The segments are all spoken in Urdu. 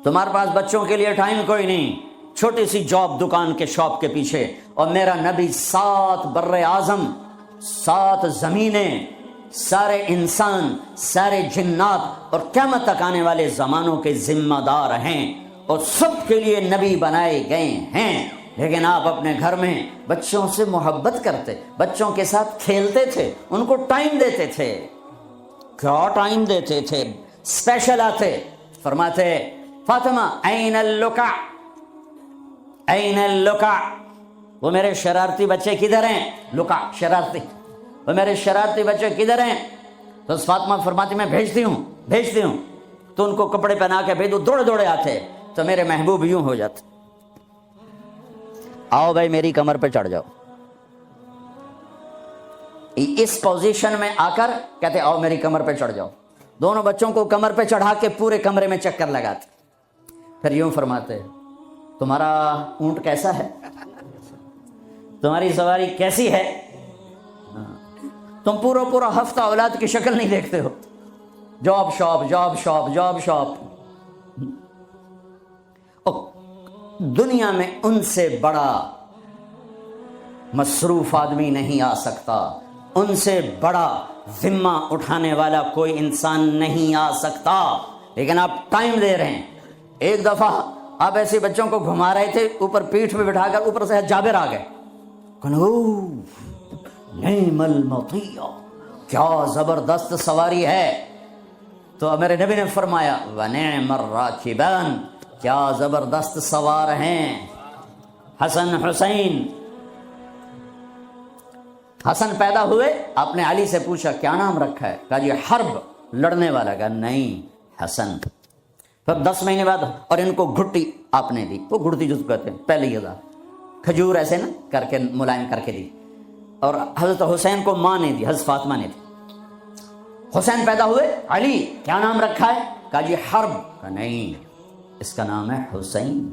تمہارے پاس بچوں کے لیے ٹائم کوئی نہیں، چھوٹی سی جاب دکان کے شاپ کے پیچھے، اور میرا نبی 7 بر اعظم، 7 زمینیں، سارے انسان، سارے جنات اور قیامت تک آنے والے زمانوں کے ذمہ دار ہیں، اور سب کے لیے نبی بنائے گئے ہیں۔ لیکن آپ اپنے گھر میں بچوں سے محبت کرتے، بچوں کے ساتھ کھیلتے تھے، ان کو ٹائم دیتے تھے۔ کیا ٹائم دیتے تھے؟ اسپیشل آتے، فرماتے فاطمہ این اللکع، این اللکع، وہ میرے شرارتی بچے کدھر ہیں؟ لکع شرارتی، وہ میرے شرارتی بچے کدھر ہیں؟ تو فاطمہ فرماتی میں بھیجتی ہوں، تو ان کو کپڑے پہنا کے بھیجو، دوڑے دوڑے آتے، تو میرے محبوب یوں ہو جاتے، آؤ بھائی میری کمر پہ چڑھ جاؤ۔ اس پوزیشن میں آ کر کہتے آؤ میری کمر پہ چڑھ جاؤ، دونوں بچوں کو کمر پہ چڑھا کے پورے کمرے میں چکر لگاتے، پھر یوں فرماتے تمہارا اونٹ کیسا ہے، تمہاری سواری کیسی ہے؟ تم پورا ہفتہ اولاد کی شکل نہیں دیکھتے ہو، جاب شاپ۔ دنیا میں ان سے بڑا مصروف آدمی نہیں آ سکتا، ان سے بڑا ذمہ اٹھانے والا کوئی انسان نہیں آ سکتا، لیکن آپ ٹائم دے رہے ہیں۔ ایک دفعہ آپ ایسے بچوں کو گھما رہے تھے، اوپر پیٹھ پہ بٹھا کر، اوپر سے جابر آ گئے، نعم المطیع، کیا زبردست سواری ہے، تو میرے نبی نے فرمایا ونعم الراکبان، کیا زبردست سوار ہیں حسن حسین۔ حسن پیدا ہوئے، آپ نے علی سے پوچھا کیا نام رکھا ہے؟ کہا جی حرب، لڑنے والا۔ کہا نہیں، حسن۔ پھر 10 مہینے بعد، اور ان کو گھٹی آپ نے دی، وہ گھڑتی جس کو کہتے ہیں، پہلے یہ تھا کھجور ایسے نا کر کے ملائم کر کے دی، اور حضرت حسین کو ماں نے دی، حضرت فاطمہ نے دی۔ حسین پیدا ہوئے، علی کیا نام رکھا ہے؟ کہا جی حرب۔ کہا نہیں، اس کا نام ہے حسین۔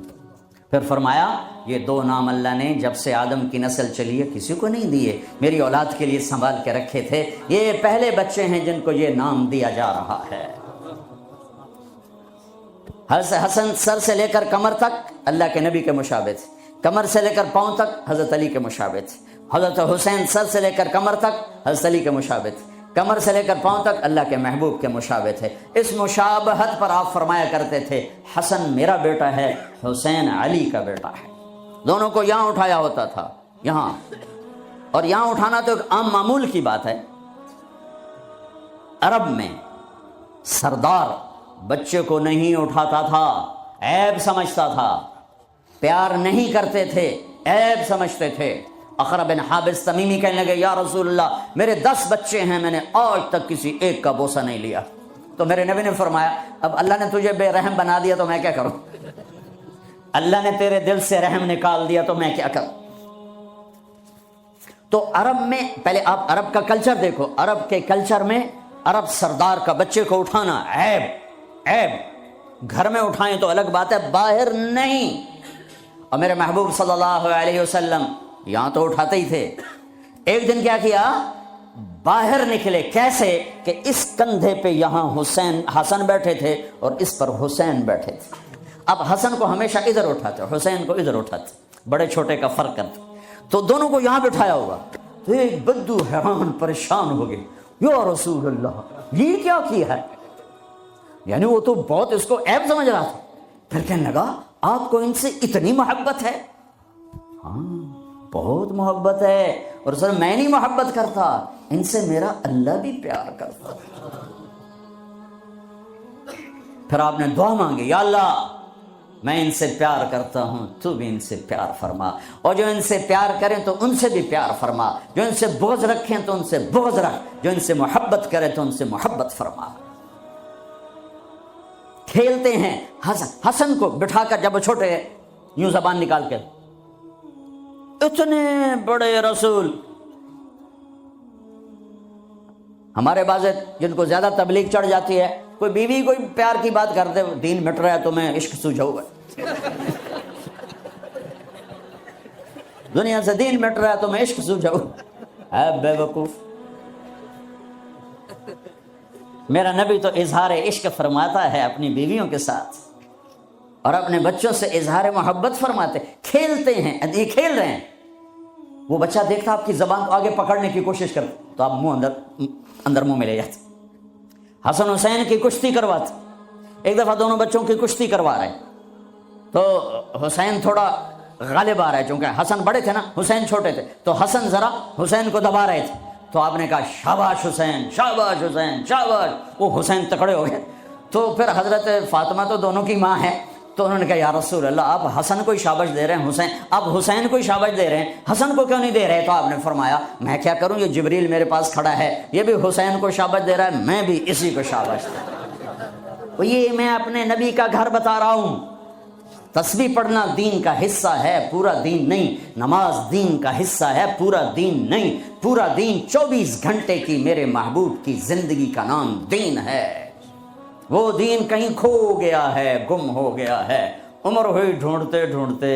پھر فرمایا یہ 2 نام اللہ نے جب سے آدم کی نسل چلی ہے کسی کو نہیں دیے، میری اولاد کے لیے سنبھال کے رکھے تھے، یہ پہلے بچے ہیں جن کو یہ نام دیا جا رہا ہے۔ حضرت حسن سر سے لے کر کمر تک اللہ کے نبی کے مشابہ تھے، کمر سے لے کر پاؤں تک حضرت علی کے مشابہ تھے۔ حضرت حسین سر سے لے کر کمر تک حضرت علی کے مشابہ تھے، کمر سے لے کر پاؤں تک اللہ کے محبوب کے مشابہ تھے۔ اس مشابہت پر آپ فرمایا کرتے تھے حسن میرا بیٹا ہے، حسین علی کا بیٹا ہے۔ دونوں کو یہاں اٹھایا ہوتا تھا، یہاں، اور یہاں اٹھانا تو ایک عام معمول کی بات ہے۔ عرب میں سردار بچے کو نہیں اٹھاتا تھا، عیب سمجھتا تھا، پیار نہیں کرتے تھے، عیب سمجھتے تھے۔ اقرع بن حابس تمیمی کہنے لگے یا رسول اللہ میرے 10 بچے ہیں، میں نے آج تک کسی ایک کا بوسہ نہیں لیا۔ تو میرے نبی نے فرمایا اب اللہ نے تجھے بے رحم بنا دیا تو میں کیا کروں، اللہ نے تیرے دل سے رحم نکال دیا تو میں کیا کروں۔ تو عرب میں پہلے آپ عرب کا کلچر دیکھو، عرب کے کلچر میں عرب سردار کا بچے کو اٹھانا عیب، گھر میں اٹھائیں تو الگ بات ہے، باہر نہیں۔ اور میرے محبوب صلی اللہ علیہ وسلم یہاں تو اٹھاتے ہی تھے۔ ایک دن کیا کیا، باہر نکلے، کیسے کہ اس کندھے پہ یہاں حسن بیٹھے تھے اور اس پر حسین بیٹھے تھے۔ اب حسن کو ہمیشہ ادھر اٹھاتے، حسین کو ادھر اٹھاتے، بڑے چھوٹے کا فرق کرتے، تو دونوں کو یہاں بٹھایا ہوگا۔ تو ایک بدو حیران پریشان ہو گئے، یا رسول اللہ یہ کیا کیا ہے، یعنی وہ تو بہت اس کو عیب سمجھ رہا تھا۔ پھر کہنے لگا آپ کو ان سے اتنی محبت ہے؟ ہاں بہت محبت ہے، اور سر میں نہیں محبت کرتا، ان سے میرا اللہ بھی پیار کرتا۔ پھر آپ نے دعا مانگی یا اللہ میں ان سے پیار کرتا ہوں، تو بھی ان سے پیار فرما، اور جو ان سے پیار کریں تو ان سے بھی پیار فرما، جو ان سے بغض رکھیں تو ان سے بغض رکھ، جو ان سے محبت کرے تو ان سے محبت فرما۔ کھیلتے ہیں، حسن کو بٹھا کر جب وہ چھوٹے یوں زبان نکال کے، اتنے بڑے رسول، ہمارے بعض جن کو زیادہ تبلیغ چڑھ جاتی ہے، کوئی بیوی کوئی پیار کی بات کرتے، دین مٹ رہا ہے تو میں عشق سوجھاؤں گا، دنیا سے دین مٹ رہا ہے تو میں عشق سوجھاؤں، اے بے وقوف۔ میرا نبی تو اظہار عشق فرماتا ہے اپنی بیویوں کے ساتھ، اور اپنے بچوں سے اظہار محبت فرماتے، کھیلتے ہیں، یہ کھیل رہے ہیں، وہ بچہ دیکھتا آپ کی زبان کو آگے پکڑنے کی کوشش کرتا تو آپ منہ اندر منہ میں لے جاتے۔ حسن حسین کی کشتی کرواتے، ایک دفعہ دونوں بچوں کی کشتی کروا رہے تو حسین تھوڑا غالب آ رہا ہے، چونکہ حسن بڑے تھے نا، حسین چھوٹے تھے، تو حسن ذرا حسین کو دبا رہے تھے، تو آپ نے کہا شاباش حسین، شاباش حسین، شاباش، وہ حسین تکڑے ہو گئے۔ تو پھر حضرت فاطمہ تو دونوں کی ماں ہے، تو انہوں نے کہا یا رسول اللہ، آپ حسن کو شاباش دے رہے ہیں، حسین آپ حسین کو شاباش دے رہے ہیں، حسن کو کیوں نہیں دے رہے؟ تو آپ نے فرمایا میں کیا کروں، یہ جبریل میرے پاس کھڑا ہے، یہ بھی حسین کو شاباش دے رہا ہے، میں بھی اسی کو شاباش دے رہا ہوں۔ یہ میں اپنے نبی کا گھر بتا رہا ہوں۔ تسبیح پڑھنا دین کا حصہ ہے، پورا دین نہیں۔ نماز دین کا حصہ ہے، پورا دین نہیں۔ پورا دین 24 گھنٹے کی میرے محبوب کی زندگی کا نام دین ہے۔ وہ دین کہیں کھو گیا ہے، گم ہو گیا ہے، عمر ہوئی ڈھونڈتے ڈھونڈتے،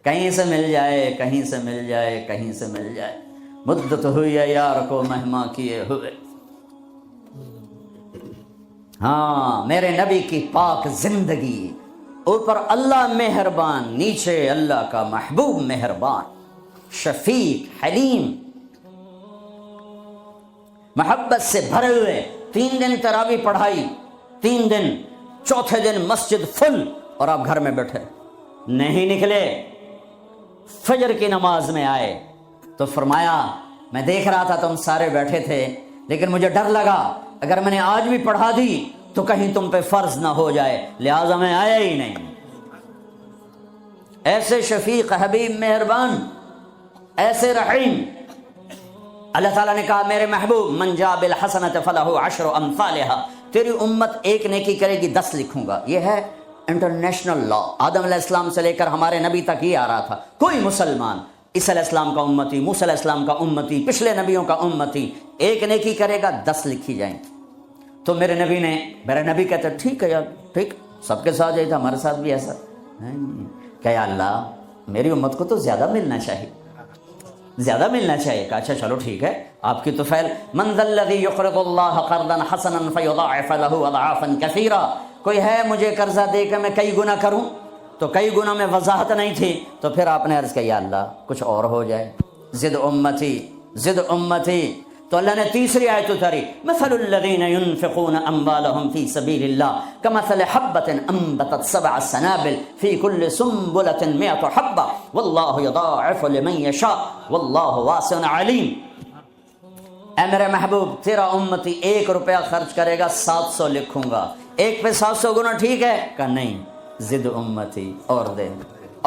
کہیں سے مل جائے، کہیں سے مل جائے، کہیں سے مل جائے، مدت ہوئی ہے یار کو مہما کیے ہوئے۔ ہاں، میرے نبی کی پاک زندگی، اوپر اللہ مہربان، نیچے اللہ کا محبوب مہربان، شفیق، حلیم، محبت سے بھرے ہوئے۔ 3 دن تراویح پڑھائی، 3 دن، چوتھے دن مسجد فل، اور آپ گھر میں بیٹھے نہیں نکلے۔ فجر کی نماز میں آئے تو فرمایا میں دیکھ رہا تھا تم سارے بیٹھے تھے، لیکن مجھے ڈر لگا اگر میں نے آج بھی پڑھا دی تو کہیں تم پہ فرض نہ ہو جائے، لہٰذا میں آیا ہی نہیں۔ ایسے شفیق، حبیب، مہربان، ایسے رحیم۔ اللہ تعالیٰ نے کہا میرے محبوب من جاء بالحسنۃ فلہ 10 امثالھا، تیری امت ایک نیکی کرے گی 10 لکھوں گا۔ یہ ہے انٹرنیشنل لا، آدم علیہ السلام سے لے کر ہمارے نبی تک یہ آ رہا تھا۔ کوئی مسلمان عیسیٰ علیہ السلام کا امتی، موسیٰ علیہ السلام کا امتی، پچھلے نبیوں کا امتی، ایک نیکی کرے گا 10 لکھی جائیں۔ تو میرے نبی کہتے ٹھیک ہے یار، ٹھیک، سب کے ساتھ یہی تھا، ہمارے ساتھ بھی ایسا۔ کہ یا اللہ میری امت کو تو زیادہ ملنا چاہیے، زیادہ ملنا چاہیے۔ کہا اچھا چلو ٹھیک ہے، آپ کی تو فعل من ذا الذی یقرض اللہ قرضا حسنا فیضاعف له اضعافا کثیرا، کوئی ہے مجھے قرضہ دے کے میں کئی گنا کروں؟ تو کئی گنا میں وضاحت نہیں تھی، تو پھر آپ نے عرض کیا یا اللہ کچھ اور ہو جائے، زد امتی، زد امتی۔ تو اللہ نے تیسری آیت اتاری مثل الذین ينفقون اموالهم فی سبیل اللہ کمثل حبۃ انبتت 7 سنابل فی کل سنبلۃ 100 حبۃ واللہ یضاعف لمن یشاء واللہ واسع علیم۔ اے میرے محبوب، تیرا امتی 1 روپیہ خرچ کرے گا 700 لکھوں گا، 1 پہ 700 گنا ٹھیک ہے؟ کہ نہیں، زد امتی، اور دے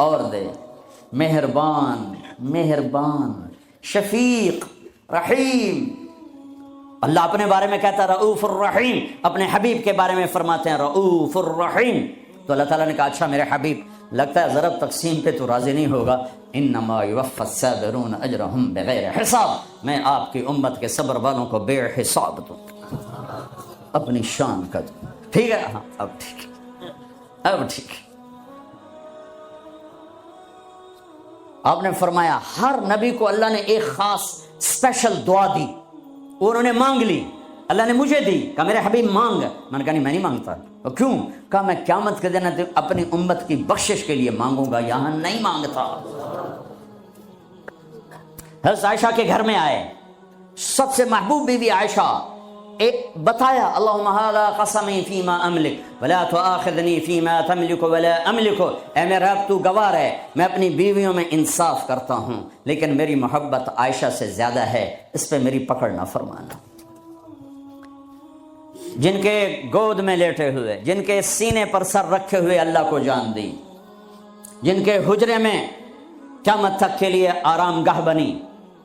اور دے۔ مہربان، مہربان، شفیق، رحیم۔ اللہ اپنے بارے میں کہتا ہے رؤوف الرحیم، اپنے حبیب کے بارے میں فرماتے ہیں رؤوف الرحیم۔ تو اللہ تعالیٰ نے کہا اچھا میرے حبیب، لگتا ہے ضرب تقسیم پہ تو راضی نہیں ہوگا، انما یوفی الصابرون اجرہم بغیر حساب، میں آپ کی امت کے صبر والوں کو بے حساب دوں، اپنی شان کا دوں۔ ٹھیک ہے، ہاں اب ٹھیک ہے، اب ٹھیک ہے۔ آپ نے فرمایا ہر نبی کو اللہ نے ایک خاص اسپیشل دعا دی، انہوں نے مانگ لی، اللہ نے مجھے دی، کہا میرے حبیب مانگ۔ میں نے کہا نہیں، میں نہیں مانگتا۔ اور کیوں؟ کہا میں قیامت کے دن اپنی امت کی بخشش کے لیے مانگوں گا، یہاں نہیں مانگتا۔ حضرت عائشہ کے گھر میں آئے، سب سے محبوب بیوی عائشہ، بتایا اللہم ھذا قسمی فیما املک ولا تؤاخذنی فیما تملک ولا املک، اے میرے رب تو گواہ ہے میں اپنی بیویوں میں انصاف کرتا ہوں، لیکن میری محبت عائشہ سے زیادہ ہے، اس پہ میری پکڑ نہ فرمانا۔ جن کے گود میں لیٹے ہوئے، جن کے سینے پر سر رکھے ہوئے اللہ کو جان دی، جن کے حجرے میں قیامت تک کے لیے آرام گاہ بنی،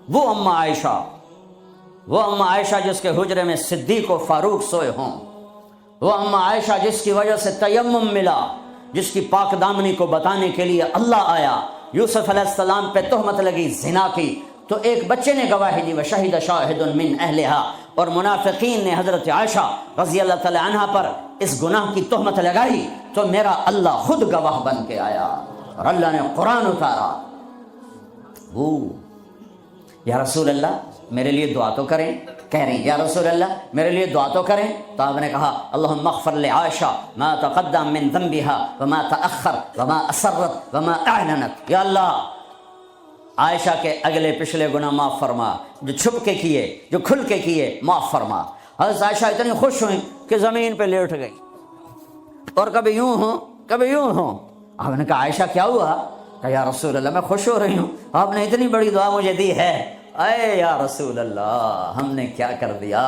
وہ اماں عائشہ، وہ اماں عائشہ جس کے حجرے میں صدیق و فاروق سوئے ہوں، وہ اماں عائشہ جس کی وجہ سے تیمم ملا، جس کی پاک دامنی کو بتانے کے لیے اللہ آیا۔ یوسف علیہ السلام پہ تہمت لگی زنا کی، تو ایک بچے نے گواہی دی وشہد شاہد من اہلہا، اور منافقین نے حضرت عائشہ رضی اللہ تعالی عنہا پر اس گناہ کی تہمت لگائی، تو میرا اللہ خود گواہ بن کے آیا اور اللہ نے قرآن اتارا۔ یا رسول اللہ میرے لیے دعا تو کریں۔ کہہ رہی یا رسول اللہ میرے لیے دعا تو کریں. تو آپ نے کہا اللہم اغفر لعائشہ ما تقدم من ذنبها وما تأخر وما اسرت وما اعلنت. یا اللہ عائشہ کے اگلے پچھلے گناہ معاف فرما، جو چھپ کے کیے جو کھل کے کیے معاف فرما. حضرت عائشہ اتنی خوش ہوئیں کہ زمین پہ لیٹ گئی، اور کبھی یوں ہوں کبھی یوں ہوں. آپ نے کہا عائشہ کیا ہوا؟ کہ یا رسول اللہ میں خوش ہو رہی ہوں، آپ نے اتنی بڑی دعا مجھے دی ہے. اے یا رسول اللہ ہم نے کیا کر دیا؟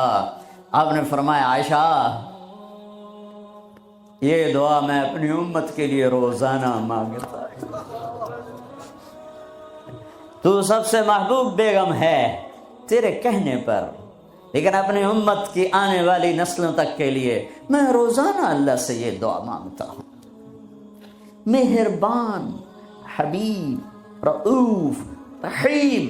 آپ نے فرمایا عائشہ یہ دعا میں اپنی امت کے لیے روزانہ مانگتا ہوں. تو سب سے محبوب بیگم ہے تیرے کہنے پر، لیکن اپنی امت کی آنے والی نسلوں تک کے لیے میں روزانہ اللہ سے یہ دعا مانگتا ہوں. مہربان، حبیب، رؤوف، رحیم.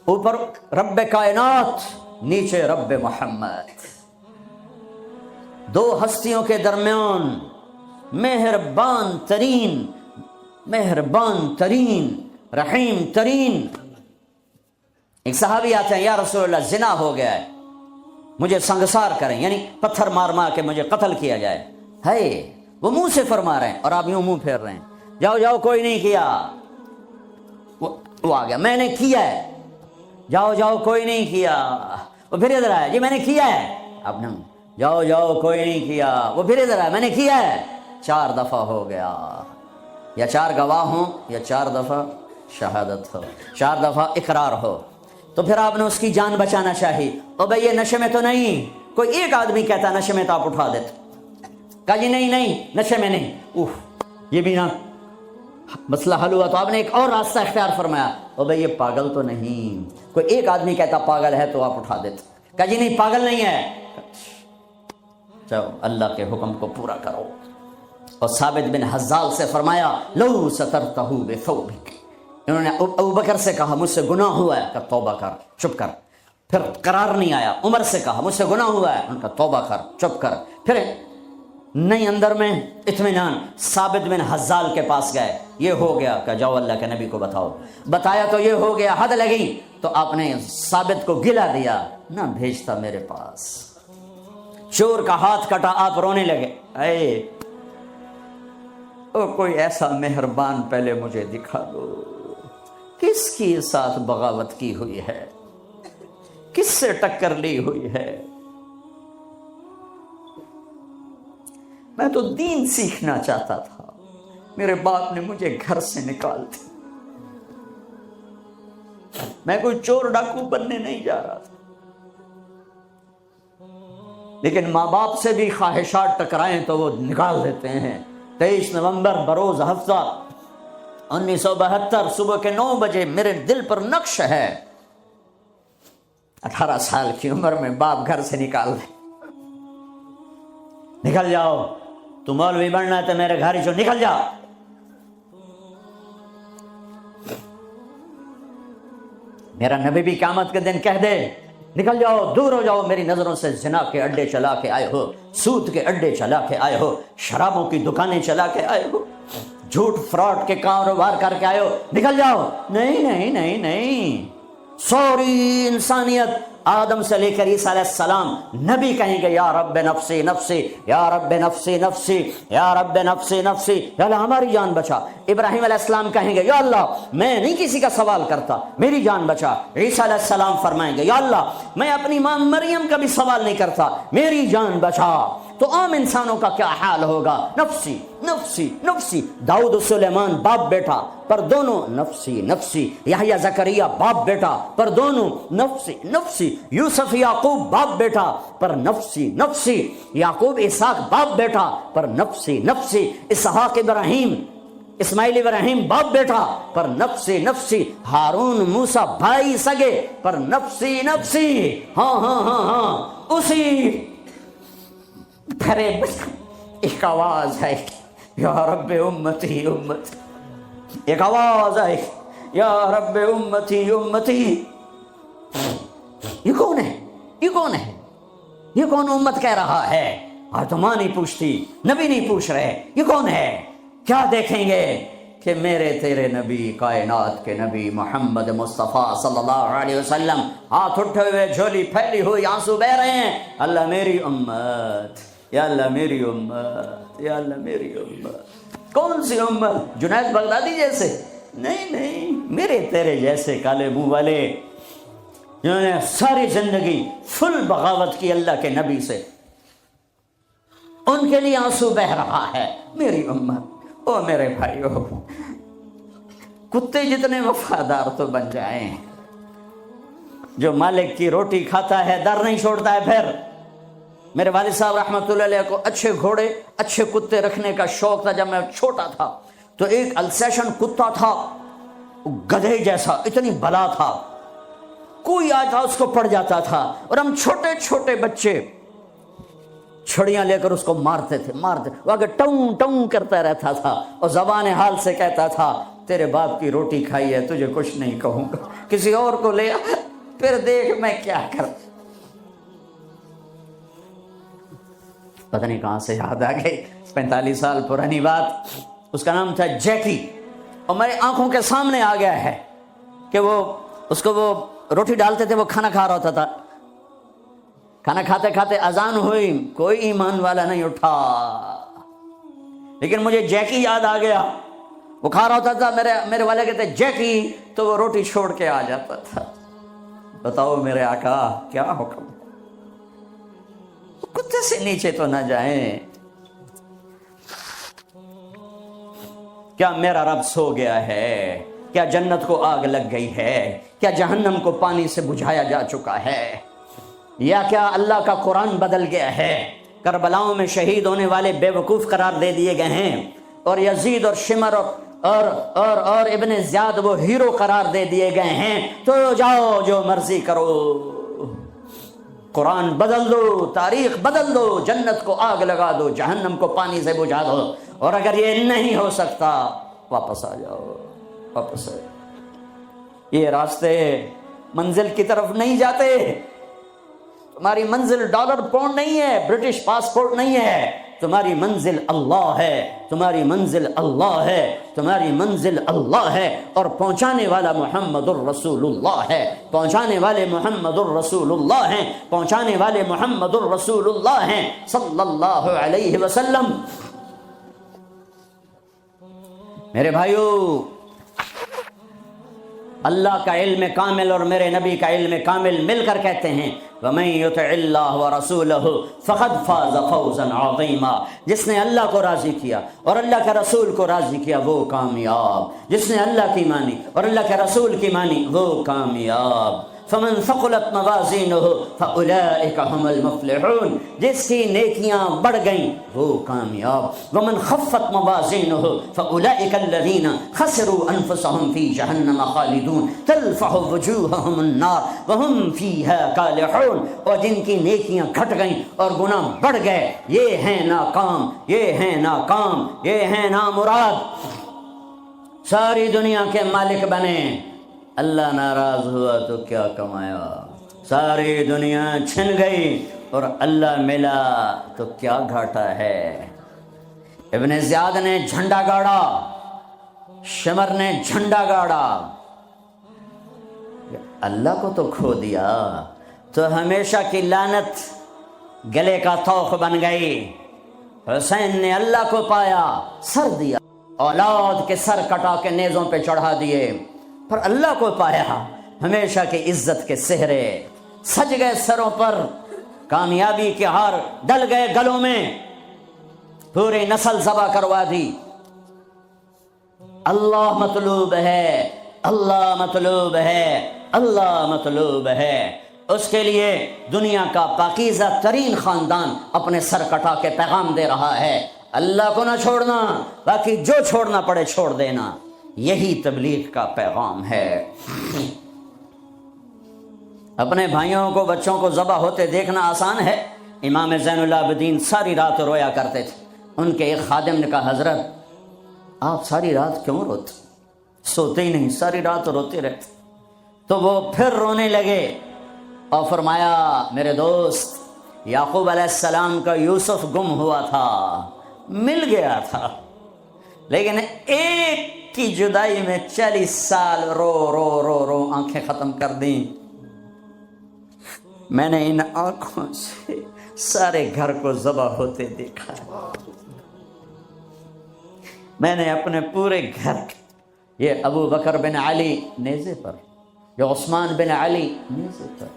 اوپر رب کائنات، نیچے رب محمد، دو ہستیوں کے درمیان مہربان ترین رحیم ترین. ایک صحابی آتے ہیں یا رسول اللہ زنا ہو گیا ہے، مجھے سنگسار کریں، یعنی پتھر مار مار کے مجھے قتل کیا جائے. ہے وہ منہ سے فرما رہے ہیں اور آپ یوں منہ پھیر رہے ہیں. جاؤ جاؤ کوئی نہیں کیا. وہ آ گیا میں نے کیا ہے. جاؤ جاؤ کوئی نہیں کیا. وہ پھر ادھر آیا جی میں نے کیا ہے. اب نہ جاؤ جاؤ کوئی نہیں کیا. وہ پھر ادھر آیا میں نے کیا ہے. 4 دفعہ ہو گیا. یا 4 گواہ ہوں یا 4 دفعہ شہادت ہو، 4 دفعہ اقرار ہو. تو پھر آپ نے اس کی جان بچانا چاہی. او بھئی یہ نشے میں تو نہیں. کوئی ایک آدمی کہتا نشے میں تو آپ اٹھا دیتے. کہا جی نہیں نشے میں نہیں. یہ بھی نہ مسئلہ حل ہوا. تو آپ نے ایک اور راستہ اختیار فرمایا. او بھئی یہ پاگل تو نہیں. کوئی ایک آدمی کہتا پاگل ہے تو آپ اٹھا دیتے. کہا جی نہیں پاگل نہیں ہے. چلو اللہ کے حکم کو پورا کرو. اور ثابت بن حزال سے فرمایا لو سترتہ بثوبک. انہوں نے ابو بکر سے کہا مجھ سے گناہ ہوا ہے. کہا توبہ کر چپ کر. پھر قرار نہیں آیا. عمر سے کہا مجھ سے گناہ ہوا ہے. ان کا توبہ کر چپ کر. پھر نہیں اندر میں اطمینان. ثابت بن حزال کے پاس گئے. یہ ہو گیا کہ جاؤ اللہ کے نبی کو بتاؤ. بتایا تو یہ ہو گیا. حد لگی تو آپ نے ثابت کو گلا دیا نہ بھیجتا میرے پاس. چور کا ہاتھ کٹا آپ رونے لگے. اے کوئی ایسا مہربان پہلے مجھے دکھا دو. کس کی ساتھ بغاوت کی ہوئی ہے، کس سے ٹکر لی ہوئی ہے. میں تو دین سیکھنا چاہتا تھا، میرے باپ نے مجھے گھر سے نکال دیا. میں کوئی چور ڈاکو بننے نہیں جا رہا تھا، لیکن ماں باپ سے بھی خواہشات ٹکرائیں تو وہ نکال دیتے ہیں. 23 نومبر بروز ہفتہ 1972 صبح کے 9 بجے میرے دل پر نقش ہے. 18 سال کی عمر میں باپ گھر سے نکال دے. نکل جاؤ، تو مولوی بننا ہے تو میرے گھر ہی نکل جا. میرا نبی بھی قیامت کے دن کہہ دے نکل جاؤ، دور ہو جاؤ میری نظروں سے. زنا کے اڈے چلا کے آئے ہو، سود کے اڈے چلا کے آئے ہو، شرابوں کی دکانیں چلا کے آئے ہو، جھوٹ فراڈ کے کاروبار کر کے آئے ہو. نکل جاؤ. نہیں نہیں نہیں نہیں. سوری انسانیت آدم سے لے کر عیسیٰ علیہ السلام نبی کہیں گے یا رب نفسی نفسی، یا رب نفسی نفسی، یا رب نفسی نفسی، یا اللہ ہماری جان بچا. ابراہیم علیہ السلام کہیں گے یا اللہ میں نہیں کسی کا سوال کرتا، میری جان بچا. عیسیٰ علیہ السلام فرمائیں گے یا اللہ میں اپنی ماں مریم کا بھی سوال نہیں کرتا، میری جان بچا. تو عام انسانوں کا کیا حال ہوگا؟ نفسی نفسی نفسی. داؤد و سلیمان باپ بیٹا پر دونوں نفسی نفسی. یحییٰ زکریا باپ بیٹا پر دونوں نفسی نفسی. یوسف یعقوب باپ بیٹا پر نفسی نفسی. یعقوب اسحاق باپ بیٹا پر نفسی نفسی. اسحاق ابراہیم اسماعیل ابراہیم باپ بیٹا پر نفسی نفسی. ہارون موسیٰ بھائی سگے پر نفسی نفسی. ہاں ہاں ہاں ہاں اسی پھرے ایک آواز ہے یا رب امتی امتی. ایک آواز ہے یا رب امتی امتی. یہ کون ہے؟ یہ کون ہے؟ یہ کون امت کہہ رہا ہے؟ آج تو ماں نہیں پوچھتی، نبی نہیں پوچھ رہے یہ کون ہے. کیا دیکھیں گے کہ میرے تیرے نبی کائنات کے نبی محمد مصطفیٰ صلی اللہ علیہ وسلم ہاتھ اٹھے ہوئے جھولی پھیلی ہوئی آنسو بہ رہے ہیں، اللہ میری امت، یا اللہ میری امت، یا اللہ میری امت۔ کون سی امت؟ جنید بغدادی جیسے؟ نہیں، میرے تیرے جیسے کالے منہ والے جنہوں نے ساری زندگی فل بغاوت کی اللہ کے نبی سے، ان کے لیے آنسو بہ رہا ہے۔ میری امت، او میرے بھائیو، کتے جتنے وفادار تو بن جائیں، جو مالک کی روٹی کھاتا ہے در نہیں چھوڑتا ہے۔ پھر میرے والد صاحب رحمۃ اللہ علیہ کو اچھے گھوڑے اچھے کتے رکھنے کا شوق تھا۔ جب میں چھوٹا تھا تو ایک السیشن کتا تھا، گدھے جیسا، اتنی بلا تھا، کوئی آتا اس کو پڑ جاتا تھا، اور ہم چھوٹے چھوٹے بچے چھڑیاں لے کر اس کو مارتے تھے، وہ آگے ٹوں ٹوں کرتا رہتا تھا اور زبان حال سے کہتا تھا تیرے باپ کی روٹی کھائی ہے، تجھے کچھ نہیں کہوں گا، کسی اور کو لے آ، پھر دیکھ میں کیا کر۔ پتہ نہیں کہاں سے یاد آ گئی، 45 سال پرانی بات۔ اس کا نام تھا جیکی، اور میرے آنکھوں کے سامنے آ گیا ہے کہ اس کو وہ روٹی ڈالتے تھے، وہ کھانا کھا رہا ہوتا تھا، کھانا کھاتے کھاتے اذان ہوئی، کوئی ایمان والا نہیں اٹھا، لیکن مجھے جیکی یاد آ گیا۔ وہ کھا رہا ہوتا تھا، میرے والے کہتے جیکی، تو وہ روٹی چھوڑ کے آ جاتا تھا۔ بتاؤ میرے آقا کیا حکم، کتے سے نیچے تو نہ جائیں۔ کیا میرا رب سو گیا ہے؟ کیا جنت کو آگ لگ گئی ہے؟ کیا جہنم کو پانی سے بجھایا جا چکا ہے؟ یا کیا اللہ کا قرآن بدل گیا ہے؟ کربلاؤں میں شہید ہونے والے بے وقوف قرار دے دیے گئے ہیں، اور یزید اور شمر اور ابن زیاد وہ ہیرو قرار دے دیے گئے ہیں۔ تو جاؤ جو مرضی کرو، قرآن بدل دو، تاریخ بدل دو، جنت کو آگ لگا دو، جہنم کو پانی سے بجھا دو، اور اگر یہ نہیں ہو سکتا واپس آ جاؤ، واپس آ جاؤ۔ یہ راستے منزل کی طرف نہیں جاتے۔ تمہاری منزل ڈالر پاؤنڈ نہیں ہے، برٹش پاسپورٹ نہیں ہے، تمہاری منزل اللہ ہے، تمہاری منزل اللہ ہے، تمہاری منزل اللہ ہے، اور پہنچانے والا محمد الرسول اللہ ہے، پہنچانے والے محمد الرسول اللہ ہیں، پہنچانے والے محمد الرسول اللہ ہیں صلی اللہ علیہ وسلم۔ میرے بھائیو، اللہ کا علم کامل اور میرے نبی کا علم کامل مل کر کہتے ہیں وَمَن يُطِعِ اللَّهَ وَرَسُولَهُ فَقَدْ فَازَ فَوْزًا عَظِيمًا۔ جس نے اللہ کو راضی کیا اور اللہ کے رسول کو راضی کیا وہ کامیاب، جس نے اللہ کی مانی اور اللہ کے رسول کی مانی وہ کامیاب۔ فَمَن ثَقُلَتْ مَوَازِينُهُ فَأُولَئِكَ هُمُ الْمُفْلِحُونَ۔ جس کی نیکیاں بڑھ گئیں وہ کامیاب۔ وَمَن خَفَّتْ مَوَازِينُهُ فَأُولَئِكَ الَّذِينَ خَسِرُوا أَنفُسَهُمْ فِي جَهَنَّمَ خَالِدُونَ تَلْفَحُ وُجُوهَهُمُ النَّارُ وَهُمْ فِيهَا كَالِحُونَ۔ اور جن کی نیکیاں گھٹ گئیں اور گناہ بڑھ گئے، یہ ہیں ناکام، یہ ہیں ناکام، یہ ہیں نامراد، ساری دنیا کے مالک بنے، اللہ ناراض ہوا تو کیا کمایا، ساری دنیا چھن گئی اور اللہ ملا تو کیا گھاٹا ہے۔ ابن زیاد نے جھنڈا گاڑا، شمر نے جھنڈا گاڑا، اللہ کو تو کھو دیا تو ہمیشہ کی لعنت گلے کا طوق بن گئی۔ حسین نے اللہ کو پایا، سر دیا، اولاد کے سر کٹا کے نیزوں پہ چڑھا دیے، پر اللہ کو پایا، ہمیشہ کی عزت کے سہرے سج گئے سروں پر، کامیابی کے ہار ڈل گئے گلوں میں، پوری نسل ذبح کروا دی۔ اللہ مطلوب ہے، اللہ مطلوب ہے، اللہ مطلوب ہے۔ اس کے لیے دنیا کا پاکیزہ ترین خاندان اپنے سر کٹا کے پیغام دے رہا ہے، اللہ کو نہ چھوڑنا، باقی جو چھوڑنا پڑے چھوڑ دینا۔ یہی تبلیغ کا پیغام ہے۔ اپنے بھائیوں کو، بچوں کو ذبح ہوتے دیکھنا آسان ہے۔ امام زین العابدین ساری رات رویا کرتے تھے۔ ان کے ایک خادم نے کہا حضرت آپ ساری رات کیوں روتے؟ سوتے ہی نہیں، ساری رات روتے رہتے۔ تو وہ پھر رونے لگے اور فرمایا میرے دوست، یعقوب علیہ السلام کا یوسف گم ہوا تھا، مل گیا تھا، لیکن ایک کی جدائی میں 40 سال رو رو رو رو آنکھیں ختم کر دیں. میں نے ان آنکھوں سے سارے گھر کو ذبح ہوتے دیکھا. میں نے اپنے پورے گھر، یہ ابو بکر بن علی نیزے پر، یہ عثمان بن علی نیزے پر،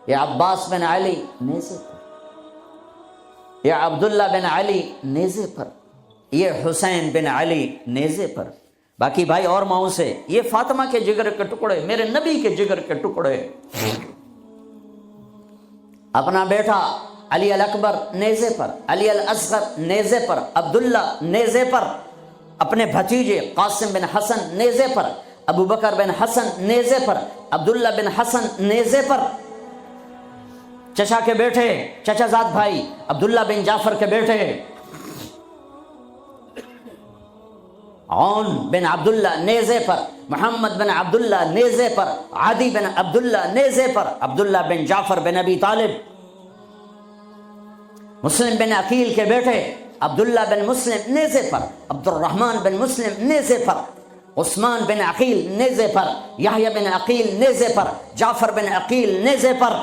یہ عباس بن علی نیزے پر، یہ عبداللہ بن علی نیزے پر، یہ حسین بن علی نیزے پر، باقی بھائی اور ماؤں سے یہ فاطمہ کے جگر کے ٹکڑے، میرے نبی کے جگر کے ٹکڑے. اپنا بیٹا علی الاکبر نیزے پر، علی الاصغر نیزے پر، عبداللہ نیزے پر، اپنے بھتیجے قاسم بن حسن نیزے پر، ابو بکر بن حسن نیزے پر، عبداللہ بن حسن نیزے پر، چچا کے بیٹے، چچا زاد بھائی عبداللہ بن جعفر کے بیٹے عون بن عبداللہ نیزے پر، محمد بن عبداللہ نیزے پر، عادی بن عبداللہ نیزے پر، عبداللہ بن جعفر بن ابی طالب، مسلم بن عقیل کے بیٹے عبداللہ بن مسلم نیزے پر، عبد الرحمن بن مسلم نیزے پر، عثمان بن عقیل نیزے پر، یحییٰ بن عقیل نیزے پر، جعفر بن عقیل نیزے پر.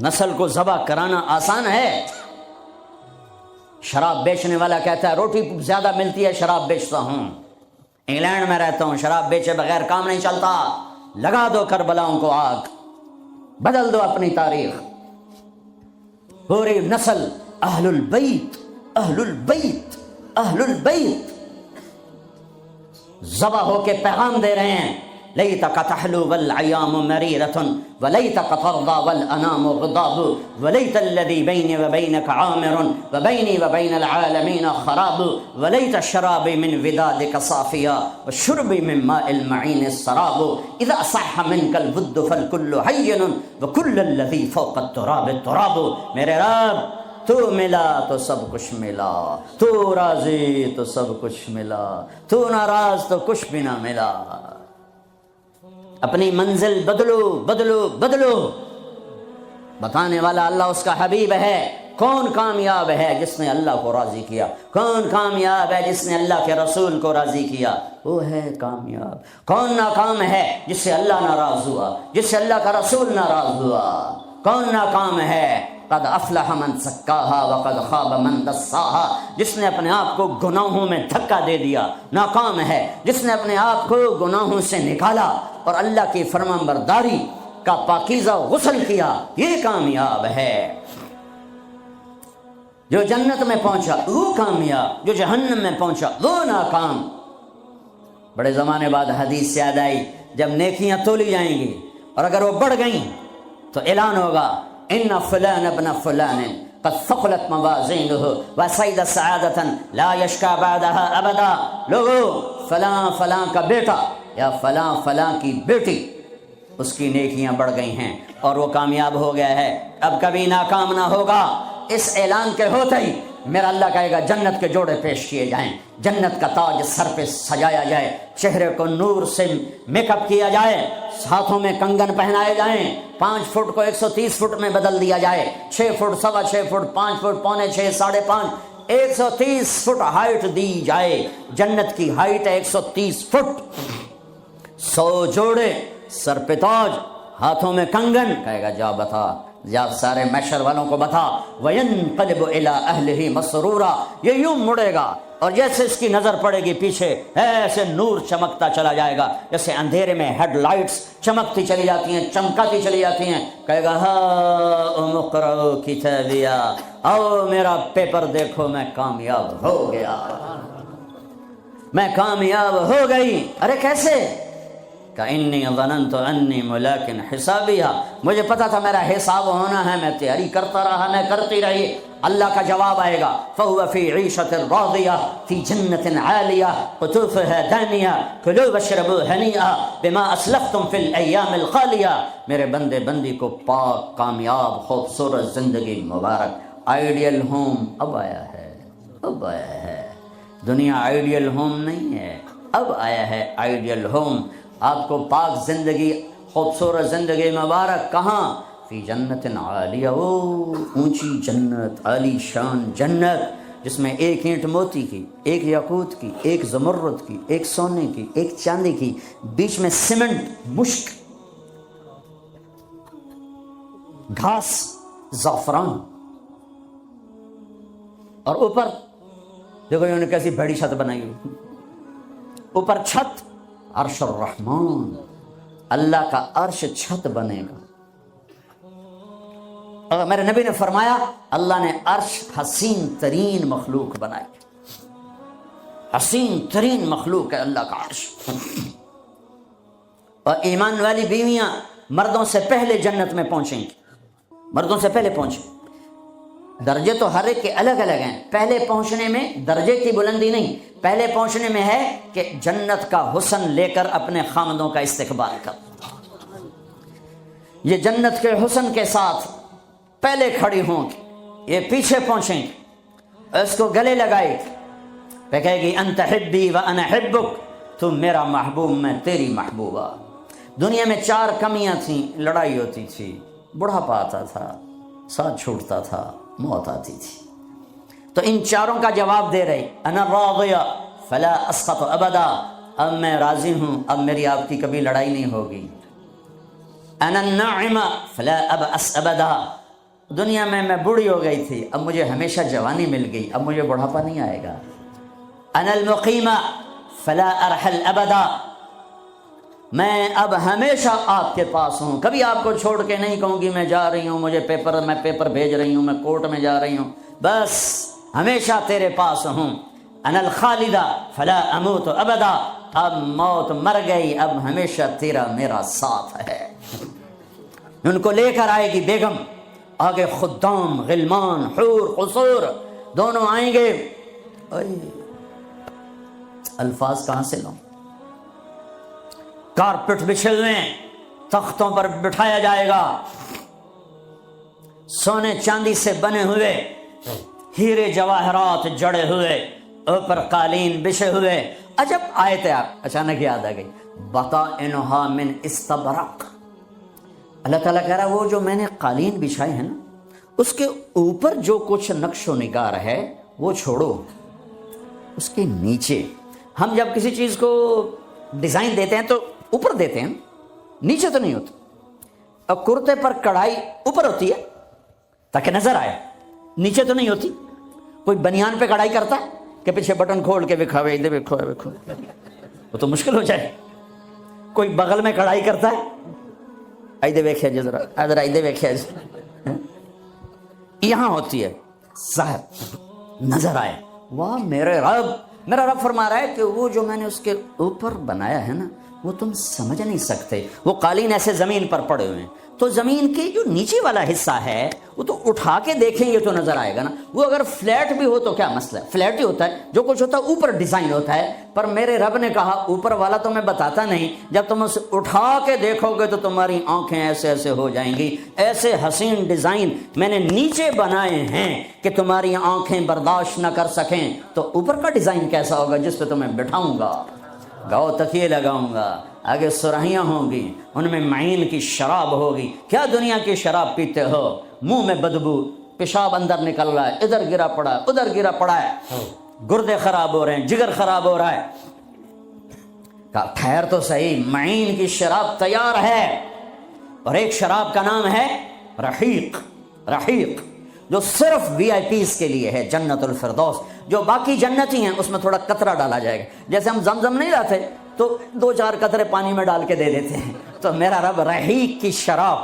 نسل کو ذبح کرانا آسان ہے. شراب بیچنے والا کہتا ہے روٹی زیادہ ملتی ہے شراب بیچتا ہوں، انگلینڈ میں رہتا ہوں، شراب بیچے بغیر کام نہیں چلتا. لگا دو کربلاؤں کو آگ، بدل دو اپنی تاریخ. پوری نسل اہل البیت، اہل البیت، اہل البیت ذبح ہو کے پیغام دے رہے ہیں. لیتک تحلو والعیام مریرۃ ولیتک ترضی والانام غضاب ولیت الذی بینی وبینک عامر وبینی وبین العالمین خراب ولیت شرابی من ودادک صافیا وشربی من ماء المعین السراب اذا صح منک الود فالکل حین وکل الذی فوق التراب التراب. میرے رب تو ملا تو سب کچھ ملا، تو راضی تو سب کچھ ملا، تو ناراض تو کچھ بھی نہ ملا. اپنی منزل بدلو بدلو بدلو. بتانے والا اللہ اس کا حبیب ہے. کون کامیاب ہے جس نے اللہ کو راضی کیا؟ کون کامیاب ہے جس نے اللہ کے رسول کو راضی کیا؟ وہ ہے کامیاب. کون ناکام ہے جس سے اللہ ناراض ہوا، جس سے اللہ کا رسول ناراض ہوا؟ کون ناکام ہے؟ قد افلح من زکاہا وقد خاب من دساہا. جس نے اپنے آپ کو گناہوں میں دھکا دے دیا ناکام ہے. جس نے اپنے آپ کو گناہوں سے نکالا اور اللہ کی فرمان برداری کا پاکیزہ غسل کیا، یہ کامیاب ہے. جو جنت میں پہنچا وہ کامیاب، جو جہنم میں پہنچا وہ ناکام. بڑے زمانے بعد حدیث یاد آئی، جب نیکیاں تولی جائیں گی اور اگر وہ بڑھ گئیں تو اعلان ہوگا ان فلان ابن فلان قد ثقلت موازینہ وسعد سعادۃ لا یشکا بعدها ابدا. لوگو فلاں فلاں کا بیٹا یا فلاں فلاں کی بیٹی، اس کی نیکیاں بڑھ گئی ہیں اور وہ کامیاب ہو گیا ہے، اب کبھی ناکام نہ ہوگا. اس اعلان کے ہوتے ہی میرا اللہ کہے گا جنت کے جوڑے پیش کیے جائیں، جنت کا تاج سر پہ سجایا جائے، چہرے کو نور سے میک اپ کیا جائے، ہاتھوں میں کنگن پہنائے جائیں، 5 فٹ کو 130 فٹ میں بدل دیا جائے، 6 foot, 6.25 foot, 5 foot, 5.25، 5.5، 130 foot height دی جائے. جنت کی ہائٹ ہے 130 فٹ. 100 جوڑے، سر پہ تاج، ہاتھوں میں کنگن. کہے گا جا بتا، جا سارے محشر والوں کو بتا. وَيَنْقَلِبُ إِلَىٰ أَهْلِهِ مَسْرُورًا. یہ یوں مڑے گا اور جیسے اس کی نظر پڑے گی پیچھے ایسے نور چمکتا چلا جائے گا، جیسے اندھیرے میں ہیڈ لائٹس چمکتی چلی جاتی ہیں، چمکاتی چلی جاتی ہیں. کہے گا ہاؤم اقرؤوا کتابیہ، آؤ میرا پیپر دیکھو، میں کامیاب ہو گیا، میں کامیاب ہو گئی. ارے کیسے؟ انی ظننت انی ملاق حسابیہ. مجھے پتا تھا میرا حساب ہونا ہے، میں تیاری کرتا رہا، میں کرتی رہی. اللہ کا جواب آئے گا فَهُوَ فِي عِيشَةٍ رَاضِيَةٍ فِي جَنَّةٍ عَالِيَةٍ قُطُوفُهَا دَانِيَةٌ كُلُوا وَاشْرَبُوا هَنِيئًا بِمَا أَسْلَفْتُمْ فِي الْأَيَّامِ الْخَالِيَةِ. میرے بندے بندی کو پاک، کامیاب، خوبصورت زندگی مبارک. آئیڈیل ہوم اب آیا ہے، اب آیا ہے. دنیا آئیڈیل ہوم نہیں ہے، اب آیا ہے آئیڈیل ہوم. آپ کو پاک زندگی، خوبصورت زندگی مبارک. کہاں؟ فی جنت عالیہ، اونچی جنت، عالی شان جنت جس میں ایک اینٹ موتی کی، ایک یاقوت کی، ایک زمرد کی، ایک سونے کی، ایک چاندی کی، بیچ میں سیمنٹ، مشک، گھاس، زعفران، اور اوپر دیکھو انہوں نے کیسی بڑی چھت بنائی ہوئی، اوپر چھت عرش الرحمان، اللہ کا عرش چھت بنے گا۔ اور میرے نبی نے فرمایا اللہ نے عرش حسین ترین مخلوق بنائی، حسین ترین مخلوق ہے اللہ کا عرش۔ اور ایمان والی بیویاں مردوں سے پہلے جنت میں پہنچیں گی، مردوں سے پہلے پہنچیں۔ درجے تو ہر ایک کے الگ الگ ہیں، پہلے پہنچنے میں درجے کی بلندی نہیں، پہلے پہنچنے میں ہے کہ جنت کا حسن لے کر اپنے خامدوں کا استقبال کر، یہ جنت کے حسن کے ساتھ پہلے کھڑی ہوں گی، یہ پیچھے پہنچیں گی، اس کو گلے لگائے گی، پہ کہے گی انت حبی و انا حبک، تم میرا محبوب میں تیری محبوبہ۔ دنیا میں 4 کمیاں تھیں، لڑائی ہوتی تھی، بڑھاپا آتا تھا، ساتھ چھوٹتا تھا، موت آتی تھی، تو ان 4 کا جواب دے رہی، انا راضیہ فلا اسخط ابدا، اب میں راضی ہوں، اب میری آپ کی کبھی لڑائی نہیں ہوگی۔ انا الناعمہ فلا ابأس ابدا، دنیا میں بوڑھی ہو گئی تھی، اب مجھے ہمیشہ جوانی مل گئی، اب مجھے بڑھاپا نہیں آئے گا۔ انا المقیمہ فلا ارحل ابدا، میں اب ہمیشہ آپ کے پاس ہوں، کبھی آپ کو چھوڑ کے نہیں کہوں گی میں جا رہی ہوں، مجھے میں پیپر بھیج رہی ہوں، میں کورٹ میں جا رہی ہوں، بس ہمیشہ تیرے پاس ہوں۔ انا الخالدہ فلا اموت ابدا، اب موت مر گئی، اب ہمیشہ تیرا میرا ساتھ ہے۔ ان کو لے کر آئے گی بیگم، آگے خدام، غلمان، حور، قصور دونوں آئیں گے، الفاظ کہاں سے لوں، کارپٹ بچھے ہوئے ہیں، تختوں پر بٹھایا جائے گا، سونے چاندی سے بنے ہوئے، ہیرے جواہرات جڑے ہوئے، اوپر قالین بچھے ہوئے۔ عجب آیت ہے، اچانک یاد آ گئی، بطائنها من استبرق، اللہ تعالیٰ کہہ رہا وہ جو میں نے قالین بچھائے ہیں نا، اس کے اوپر جو کچھ نقش و نگار ہے وہ چھوڑو، اس کے نیچے ہم جب کسی چیز کو ڈیزائن دیتے ہیں تو اوپر دیتے ہیں، نیچے تو نہیں ہوتا۔ اور کرتے پر کڑھائی اوپر ہوتی ہے تاکہ نظر آئے، نیچے تو نہیں ہوتی۔ کوئی بنیان پہ کڑھائی کرتا ہے کہ پیچھے بٹن کھول کے دکھاوے، ادھر دیکھو، وہ تو مشکل ہو جائے۔ کوئی بغل میں کڑھائی کرتا ہے، ادھر دیکھیں جی ذرا، ادھر ادھر دیکھیں جی، یہاں ہوتی ہے ظاہر نظر آئے۔ واہ میرے رب، میرا رب فرما رہا ہے کہ وہ جو میں نے اس کے اوپر بنایا ہے نا وہ تم سمجھ نہیں سکتے۔ وہ قالین ایسے زمین پر پڑے ہوئے ہیں، تو زمین کے جو نیچے والا حصہ ہے وہ تو اٹھا کے دیکھیں گے تو نظر آئے گا نا۔ وہ اگر فلیٹ بھی ہو تو کیا مسئلہ ہے، فلیٹ ہی ہوتا ہے، جو کچھ ہوتا ہے اوپر ڈیزائن ہوتا ہے۔ پر میرے رب نے کہا اوپر والا تو میں بتاتا نہیں، جب تم اسے اٹھا کے دیکھو گے تو تمہاری آنکھیں ایسے ایسے ہو جائیں گی۔ ایسے حسین ڈیزائن میں نے نیچے بنائے ہیں کہ تمہاری آنکھیں برداشت نہ کر سکیں، تو اوپر کا ڈیزائن کیسا ہوگا جس پہ تمہیں بٹھاؤں گا، گاؤ تکیے لگاؤں گا، آگے سرہیاں ہوں گی، ان میں معین کی شراب ہوگی۔ کیا دنیا کی شراب پیتے ہو، منہ میں بدبو، پیشاب اندر نکل رہا ہے، ادھر گرا پڑا ہے، ادھر گرا پڑا ہے، گردے خراب ہو رہے ہیں، جگر خراب ہو رہا ہے۔ کہا ٹھہر تو صحیح، معین کی شراب تیار ہے، اور ایک شراب کا نام ہے رحیق، رحیق، جو صرف وی آئی پیز کے لیے ہے، جنت الفردوس۔ جو باقی جنتی ہیں اس میں تھوڑا قطرہ ڈالا جائے گا، جیسے ہم زمزم نہیں لاتے تو 2-4 قطرے پانی میں ڈال کے دے دیتے ہیں، تو میرا رب رحیق کی شراب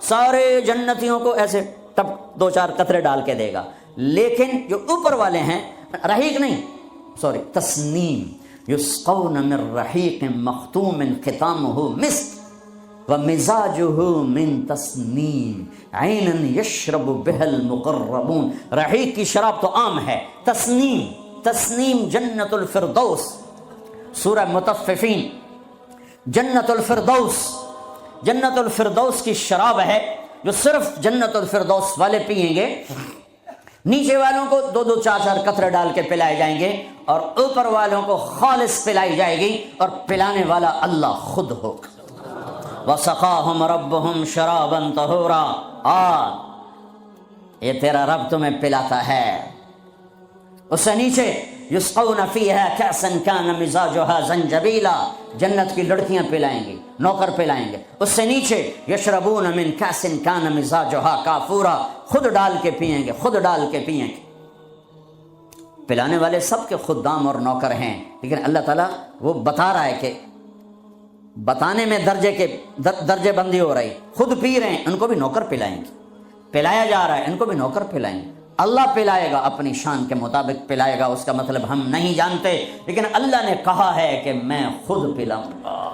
سارے جنتیوں کو ایسے تب 2-4 قطرے ڈال کے دے گا۔ لیکن جو اوپر والے ہیں رحیق نہیں، سوری، تسنیم، یسقون من رحیق مختوم ختامہ مسک ومزاجہ من تسنیم عینا یشرب بها المقربون۔ رحیق کی شراب تو عام ہے، تسنیم، تسنیم جنت الفردوس، سورہ مطففین، جنت الفردوس، جنت الفردوس کی شراب ہے جو صرف جنت الفردوس والے پیئیں گے۔ نیچے والوں کو 2-2 4-4 قطرے ڈال کے پلائے جائیں گے، اور اوپر والوں کو خالص پلائی جائے گی، اور پلانے والا اللہ خود ہوگا۔ وَسَقَاهُمْ رَبُّهُمْ شَرَابًا طَهُورًا، یہ تیرا رب تمہیں پلاتا ہے اس سے نیچے یسقون فیہا کأسا کان مزاجہا زنجبیلا، جنت کی لڑکیاں پلائیں گی، نوکر پلائیں گے۔ اس سے نیچے یشربون من کأس کان مزاجہا کافورا، خود ڈال کے پئیں گے، خود ڈال کے پئیں گے۔ پلانے والے سب کے خدام اور نوکر ہیں، لیکن اللہ تعالیٰ وہ بتا رہا ہے کہ بتانے میں درجے بندی ہو رہی، خود پی رہے ہیں، ان کو بھی نوکر پلائیں گے، پلایا جا رہا ہے، ان کو بھی نوکر پلائیں گے۔ اللہ پلائے گا، اپنی شان کے مطابق پلائے گا، اس کا مطلب ہم نہیں جانتے، لیکن اللہ نے کہا ہے کہ میں خود پلاؤں گا۔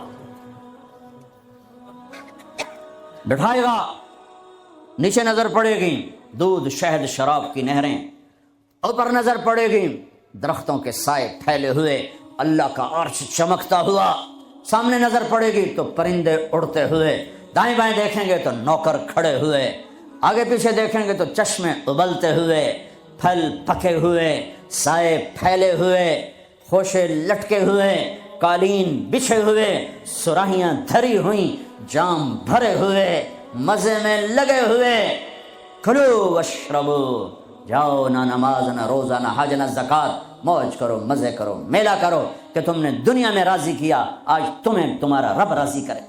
بٹھائے گا، نیچے نظر پڑے گی دودھ شہد شراب کی نہریں، اوپر نظر پڑے گی درختوں کے سائے پھیلے ہوئے، اللہ کا عرش چمکتا ہوا، سامنے نظر پڑے گی تو پرندے اڑتے ہوئے، دائیں بائیں دیکھیں گے تو نوکر کھڑے ہوئے، آگے پیچھے دیکھیں گے تو چشمے ابلتے ہوئے، پھل پکے ہوئے، سائے پھیلے ہوئے، خوشے لٹکے ہوئے، قالین بچھے ہوئے، سراہیاں دھری ہوئیں، جام بھرے ہوئے، مزے میں لگے ہوئے۔ کھلو واشربو، جاؤ، نہ نماز نہ روزہ نہ حج نہ زکوٰۃ، موج کرو، مزے کرو، میلہ کرو کہ تم نے دنیا میں راضی کیا، آج تمہیں تمہارا رب راضی کرے۔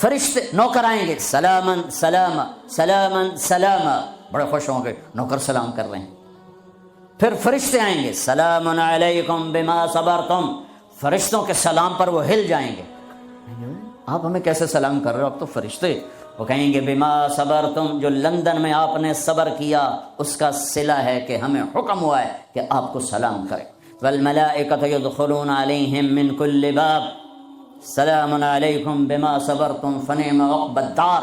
فرشتے نوکر آئیں گے، سلامن سلام سلامن سلام، بڑے خوش ہوں گے، نوکر سلام کر رہے ہیں۔ پھر فرشتے آئیں گے، سلام علیکم بما صبرتم، فرشتوں کے سلام پر وہ ہل جائیں گے، آپ ہمیں کیسے سلام کر رہے ہو، اب تو فرشتے، وہ کہیں گے بما صبرتم، جو لندن میں آپ نے صبر کیا اس کا صلہ ہے کہ ہمیں حکم ہوا ہے کہ آپ کو سلام کریں۔ والملائکۃ یدخلون علیہم من کل باب سلام علیکم بما صبرتم فنعم عقبی الدار،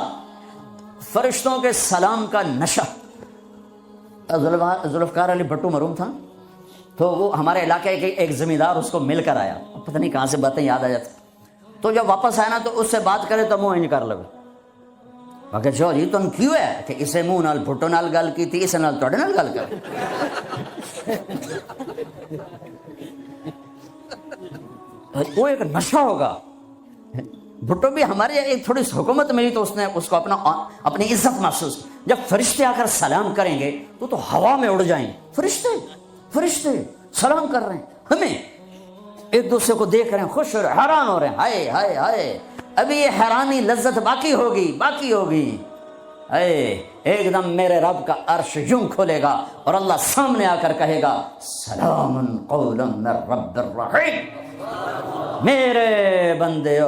فرشتوں کے سلام کا نشہ۔ ذوالفقار علی بھٹو مرحوم تھا، تو وہ ہمارے علاقے کے ایک زمیندار اس کو مل کر آیا، پتہ نہیں کہاں سے باتیں یاد آ جاتی، تو جب واپس آیا نا تو اس سے بات کرے تو منہ انج کر لگے، کہ جو جی تم کیوں ہے کہ اسے منہ نال بھٹو نال گل کی تھی، اسے نال توڑے نال گل کر۔ وہ ایک نشہ ہوگا، بھٹو بھی ہمارے ایک تھوڑی سی حکومت ملی تو اس نے اس کو اپنی عزت محسوس، جب فرشتے آ کر سلام کریں گے تو ہوا میں اڑ جائیں گے، فرشتے سلام کر رہے ہیں، ہمیں ایک دوسرے کو دیکھ رہے ہیں، خوش ہو رہے ہیں، حیران ہو رہے ہیں، ہائے ہائے ہائے، ابھی یہ حیرانی لذت باقی ہوگی۔ ایک دم میرے رب کا عرش یوں کھولے گا اور اللہ سامنے آ کر کہے گا، سلام قولا من رب الرحیم، میرے بندے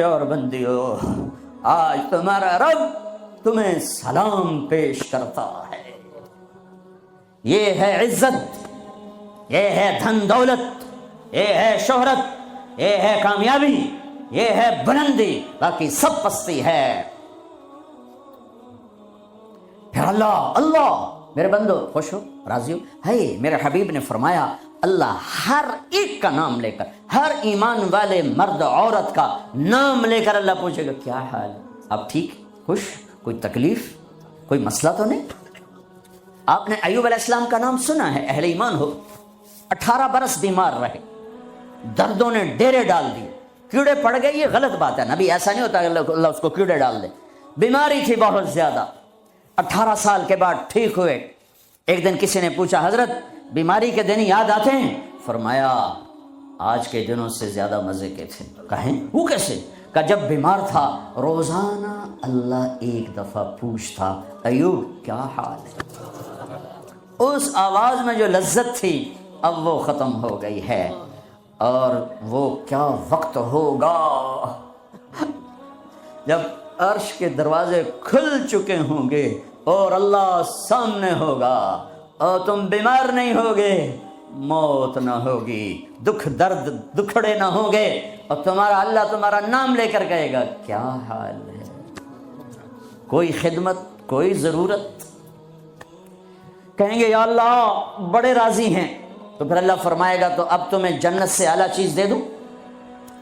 اور بندیوں، آج تمہارا رب تمہیں سلام پیش کرتا ہے۔ یہ ہے عزت، یہ ہے دھن دولت، یہ ہے شہرت، یہ ہے کامیابی، یہ ہے بلندی، باقی سب پستی ہے۔ پھر اللہ میرے بندو خوش ہو، راضی ہو، ہے میرے حبیب نے فرمایا، اللہ ہر ایک کا نام لے کر، ہر ایمان والے مرد عورت کا نام لے کر اللہ پوچھے گا، کیا حال ہے، آپ ٹھیک، خوش، کوئی تکلیف، کوئی مسئلہ تو نہیں؟ آپ نے ایوب علیہ السلام کا نام سنا ہے، اہل ایمان ہو، 18 برس بیمار رہے، دردوں نے ڈیرے ڈال دیے، کیڑے پڑ گئے، یہ غلط بات ہے، نبی ایسا نہیں ہوتا کہ اللہ اس کو کیڑے ڈال دے، بیماری تھی بہت زیادہ، 18 سال کے بعد ٹھیک ہوئے۔ ایک دن کسی نے پوچھا، حضرت بیماری کے دن یاد آتے ہیں؟ فرمایا آج کے دنوں سے زیادہ مزے کے تھے۔ کہیں وہ کیسے؟ کہ جب بیمار تھا روزانہ اللہ ایک دفعہ پوچھتا، ایوب کیا حال ہے؟ اس آواز میں جو لذت تھی اب وہ ختم ہو گئی ہے، اور وہ کیا وقت ہوگا جب عرش کے دروازے کھل چکے ہوں گے اور اللہ سامنے ہوگا، اور تم بیمار نہیں ہوگے، موت نہ ہوگی، دکھ درد دکھڑے نہ ہوں گے، اور اللہ تمہارا نام لے کر کہے گا، کیا حال ہے، کوئی خدمت، کوئی ضرورت؟ کہیں گے یا اللہ بڑے راضی ہیں، تو پھر اللہ فرمائے گا، تو اب تمہیں جنت سے اعلیٰ چیز دے دوں؟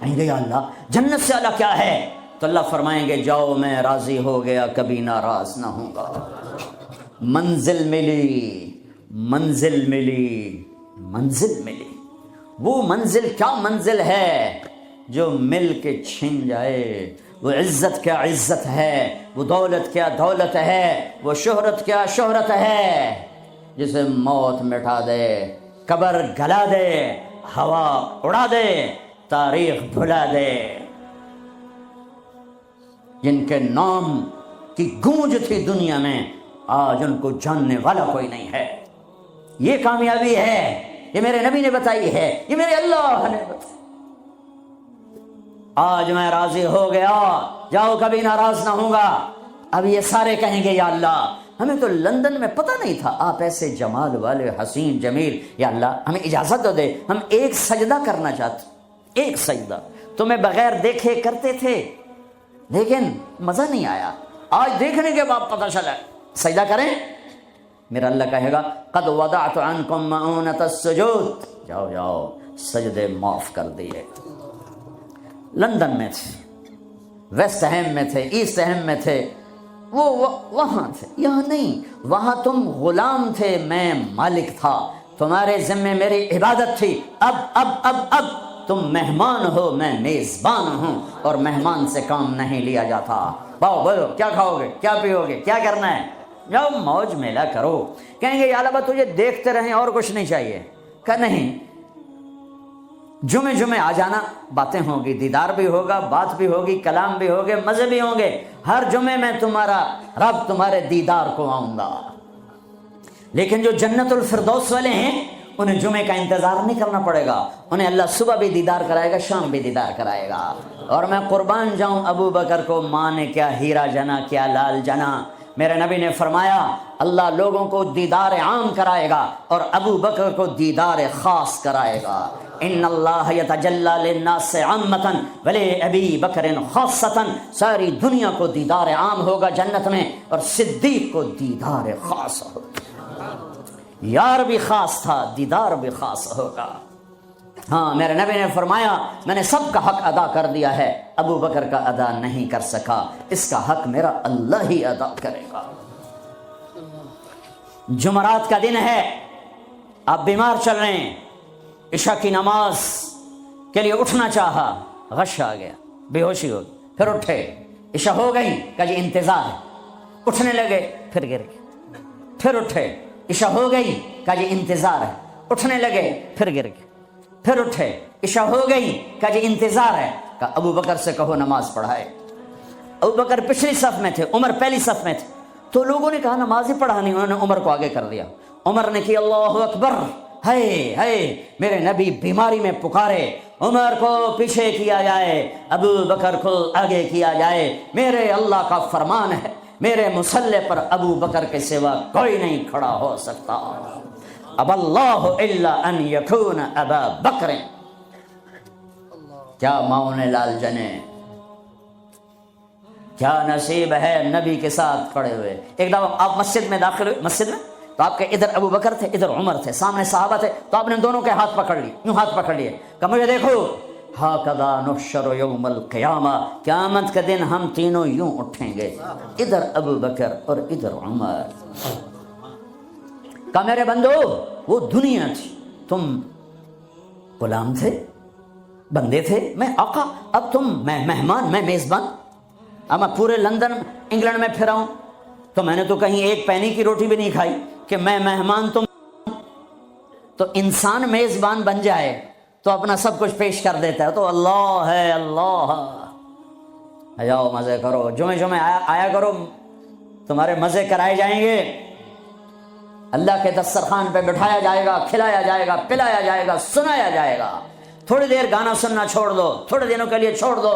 کہیں گے یا اللہ جنت سے اعلیٰ کیا ہے؟ تو اللہ فرمائیں گے، جاؤ میں راضی ہو گیا، کبھی ناراض نہ ہوں گا۔ منزل ملی، وہ منزل کیا منزل ہے جو مل کے چھن جائے، وہ عزت کیا عزت ہے، وہ دولت کیا دولت ہے، وہ شہرت کیا شہرت ہے، جسے موت مٹا دے، قبر گلا دے، ہوا اڑا دے، تاریخ بھلا دے۔ جن کے نام کی گونج تھی دنیا میں، آج ان کو جاننے والا کوئی نہیں ہے۔ یہ کامیابی ہے، یہ میرے نبی نے بتائی ہے، یہ میرے اللہ نے بتائی۔ آج میں راضی ہو گیا، جاؤ کبھی ناراض نہ ہوں گا۔ اب یہ سارے کہیں گے یا اللہ ہمیں تو لندن میں پتہ نہیں تھا آپ ایسے جمال والے حسین جمیل، یا اللہ ہمیں اجازت تو دے، ہم ایک سجدہ کرنا چاہتے، ایک سجدہ تمہیں بغیر دیکھے کرتے تھے لیکن مزہ نہیں آیا، آج دیکھنے کے بعد پتہ چلا سجدہ کریں۔ میرا اللہ کہے گا قد وضعت عنکم مؤونۃ السجود، جاؤ جاؤ سجدے معاف کر دیے۔ لندن میں تھے، ویسٹ ہیم میں تھے، ایسٹ ہیم میں تھے، وہ وہاں تھے، یہاں نہیں۔ وہاں تم غلام تھے، میں مالک تھا، تمہارے ذمے میری عبادت تھی۔ اب تم مہمان ہو، میں میزبان ہوں، اور مہمان سے کام نہیں لیا جاتا۔ باؤ بولو کیا کھاؤ گے، کیا پیو گے، کیا کرنا ہے، جاؤ موج میلہ کرو۔ کہیں گے یا اللہ تجھے دیکھتے رہیں اور کچھ نہیں چاہیے، کہ نہیں، جمعے آ جانا، باتیں ہوں گی، دیدار بھی ہوگا، بات بھی ہوگی، کلام بھی ہوگے، مزے بھی ہوں گے، ہر جمعے میں تمہارا رب تمہارے دیدار کو آؤں گا۔ لیکن جو جنت الفردوس والے ہیں انہیں جمعے کا انتظار نہیں کرنا پڑے گا، انہیں اللہ صبح بھی دیدار کرائے گا، شام بھی دیدار کرائے گا۔ اور میں قربان جاؤں ابو بکر کو، ماں نے کیا ہیرا جنا، کیا لال جنا۔ میرے نبی نے فرمایا اللہ لوگوں کو دیدار عام کرائے گا اور ابو بکر کو دیدار خاص کرائے گا۔ ان اللہ یتجلی للناس عامۃ ولابی بکر خاصۃ، ساری دنیا کو دیدار عام ہوگا جنت میں، اور صدیق کو دیدار خاص ہوگا۔ یار بھی خاص تھا، دیدار بھی خاص ہوگا۔ ہاں میرے نبی نے فرمایا میں نے سب کا حق ادا کر دیا ہے، ابو بکر کا ادا نہیں کر سکا، اس کا حق میرا اللہ ہی ادا کرے گا۔ جمعرات کا دن ہے، آپ بیمار چل رہے ہیں، عشاء کی نماز کے لیے اٹھنا چاہا، غش آ گیا، بے ہوشی ہو گئی، پھر اٹھے، عشاء ہو گئی، کہا جی انتظار ہے، اٹھنے لگے، پھر گر گئے، پھر اٹھے، عشاء ہو گئی، کہا جی انتظار ہے، اٹھنے لگے، پھر گر گئے، پھر اٹھے، عشاء ہو گئی، کہا جی انتظار ہے، کہا ابو بکر سے کہو نماز پڑھائے۔ ابو بکر پچھلی صف میں تھے، عمر پہلی صف میں تھے، تو لوگوں نے کہا نماز ہی پڑھانی، انہوں نے عمر کو آگے کر دیا۔ عمر نے کی اللہ اکبر، ہے میرے نبی بیماری میں پکارے، عمر کو پیچھے کیا جائے، ابو بکر کو آگے کیا جائے، میرے اللہ کا فرمان ہے، میرے مصلی پر ابو بکر کے سوا کوئی نہیں کھڑا ہو سکتا۔ اب اللہ الا ان یکون ابا بکر، کیا ماؤں نے لال جنے، کیا نصیب ہے نبی کے ساتھ کھڑے ہوئے۔ ایک دفعہ آپ مسجد میں داخل ہوئے، مسجد میں تو آپ کے ادھر ابو بکر تھے، ادھر عمر تھے، سامنے صحابہ تھے، تو آپ نے دونوں کے ہاتھ پکڑ لیے، یوں ہاتھ پکڑ لیے، کہ مجھے دیکھو، ہاکذا نحشر یوم القیامہ، قیامت کے دن ہم تینوں یوں اٹھیں گے، ادھر ابو بکر اور ادھر عمر۔ کہ میرے بندو وہ دنیا تھی، تم غلام تھے، بندے تھے، میں آقا، اب تم میں مہمان، میں میزبان۔ اب میں پورے لندن انگلینڈ میں پھرا ہوں تو میں نے تو کہیں ایک پینی کی روٹی بھی نہیں کھائی کہ میں مہمان تم، تو انسان میزبان بن جائے تو اپنا سب کچھ پیش کر دیتا ہے، تو اللہ ہے، اللہ جاؤ مزے کرو، جمعے آیا کرو، تمہارے مزے کرائے جائیں گے، اللہ کے دسترخوان پہ بٹھایا جائے گا، کھلایا جائے گا، پلایا جائے گا، سنایا جائے گا۔ تھوڑی دیر گانا سننا چھوڑ دو، تھوڑے دنوں کے لیے چھوڑ دو،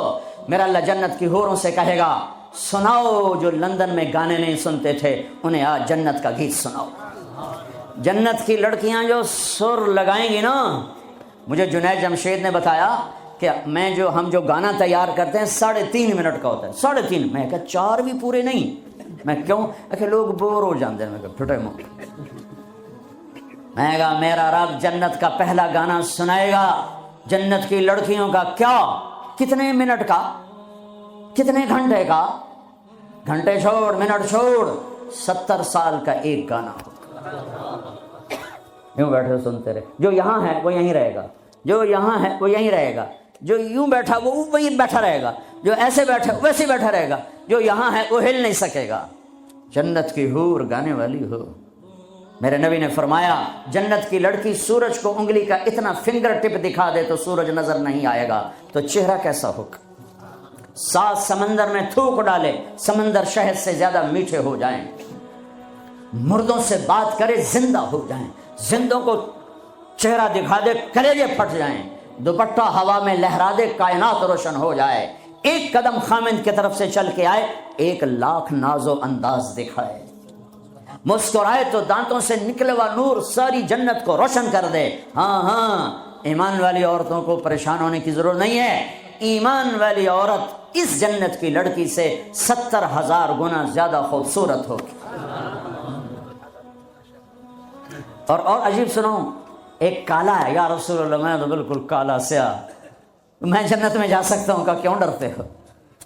میرا اللہ جنت کی حوروں سے کہے گا سناؤ، جو لندن میں گانے نہیں سنتے تھے انہیں آج جنت کا گیت سناؤ۔ جنت کی لڑکیاں جو سر لگائیں گی نا، مجھے جنید جمشید نے بتایا کہ ہم جو گانا تیار کرتے ہیں 3.5 منٹ کا ہوتا ہے، 3.5، میں کہا 4 بھی پورے نہیں، میں کیوں کہ لوگ بور ہو جاتے ہیں، میں کہا پھٹے منہ، میں کہا میرا رب جنت کا پہلا گانا سنائے گا، جنت کی لڑکیوں کا، کیا کتنے منٹ کا، کتنے گھنٹے کا، گھنٹے چھوڑ منٹ چھوڑ، 70 سال کا ایک گانا ہو، یوں بیٹھے سنتے رہے، جو یہاں ہے وہ یہیں رہے گا، جو یہاں ہے وہ یہیں رہے گا، جو یوں بیٹھا وہ وہیں بیٹھا رہے گا، جو ایسے بیٹھا ویسے بیٹھا رہے گا، جو یہاں ہے وہ ہل نہیں سکے گا۔ جنت کی حور گانے والی ہو۔ میرے نبی نے فرمایا جنت کی لڑکی سورج کو انگلی کا اتنا فنگر ٹپ دکھا دے تو سورج نظر نہیں آئے گا، تو چہرہ کیسا ہوگا؟ 7 سمندر میں تھوک ڈالے، سمندر شہد سے زیادہ میٹھے ہو جائیں، مردوں سے بات کرے زندہ ہو جائیں، زندوں کو چہرہ دکھا دے کلیجے پھٹ جائیں، دوپٹہ ہوا میں لہرا دے کائنات روشن ہو جائے، ایک قدم خامند کی طرف سے چل کے آئے 1,00,000 ناز و انداز دکھائے، مسکرائے تو دانتوں سے نکلے ہوا نور ساری جنت کو روشن کر دے۔ ہاں ایمان والی عورتوں کو پریشان ہونے کی ضرورت نہیں ہے، ایمان والی عورت اس جنت کی لڑکی سے 70,000 گنا زیادہ خوبصورت ہوگی۔ اور عجیب سنو، ایک کالا ہے، یا رسول اللہ میں تو بالکل کالا سیاہ، میں جنت میں جا سکتا ہوں؟ کہ کیوں ڈرتے ہو؟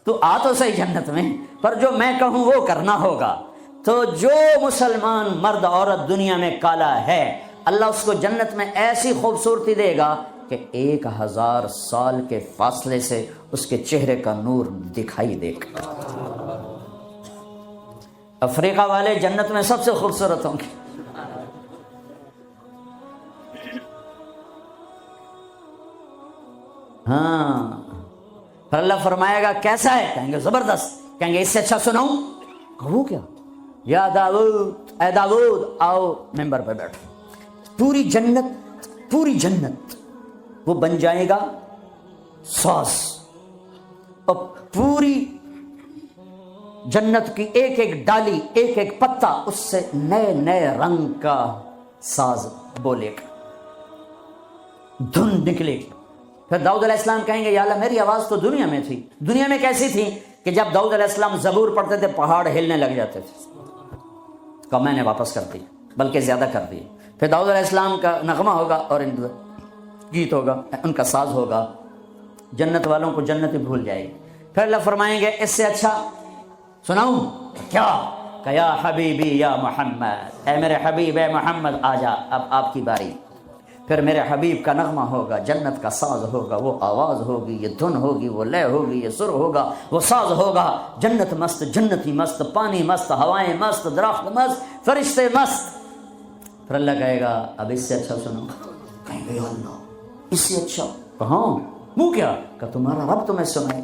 تو آ تو صحیح جنت میں، پر جو میں کہوں وہ کرنا ہوگا۔ تو جو مسلمان مرد عورت دنیا میں کالا ہے، اللہ اس کو جنت میں ایسی خوبصورتی دے گا کہ 1000 سال کے فاصلے سے اس کے چہرے کا نور دکھائی دے گا۔ افریقہ والے جنت میں سب سے خوبصورت ہوں گے۔ ہاں، پھر اللہ فرمائے گا کیسا ہے؟ کہیں گے زبردست، کہیں گے اس سے اچھا سناؤں؟ کہو کیا؟ یا داؤد، اے داؤد آؤ ممبر پہ بیٹھو، پوری جنت وہ بن جائے گا ساز، اور پوری جنت کی ایک ایک ڈالی ایک ایک پتا اس سے نئے رنگ کا ساز بولے گا، دھن نکلے گی۔ پھر داؤد علیہ السلام کہیں گے یا اللہ میری آواز تو دنیا میں تھی، دنیا میں کیسی تھی کہ جب داؤد علیہ السلام زبور پڑھتے تھے پہاڑ ہلنے لگ جاتے تھے، کہ میں نے واپس کر دی، بلکہ زیادہ کر دی۔ پھر داؤد علیہ السلام کا نغمہ ہوگا اور ان کا گیت ہوگا، ان کا ساز ہوگا، جنت والوں کو جنت بھول جائے گی۔ پھر اللہ فرمائیں گے اس سے اچھا سناؤں؟ کیا؟ کہ یا حبیبی یا محمد، اے میرے حبیب اے محمد آ جا، اب آپ کی باری۔ پھر میرے حبیب کا نغمہ ہوگا، جنت کا ساز ہوگا، وہ آواز ہوگی، یہ دھن ہوگی، وہ لے ہوگی، یہ سر ہوگا، وہ ساز ہوگا، جنت مست، جنتی مست، پانی مست، ہوائیں مست، درخت مست، فرشتے مست۔ پھر اللہ کہے گا اب اس سے اچھا سنو، کہیں گے یا اللہ اس سے اچھا؟ کہاں؟ وہ کیا؟ کہ تمہارا رب تمہیں سنائے۔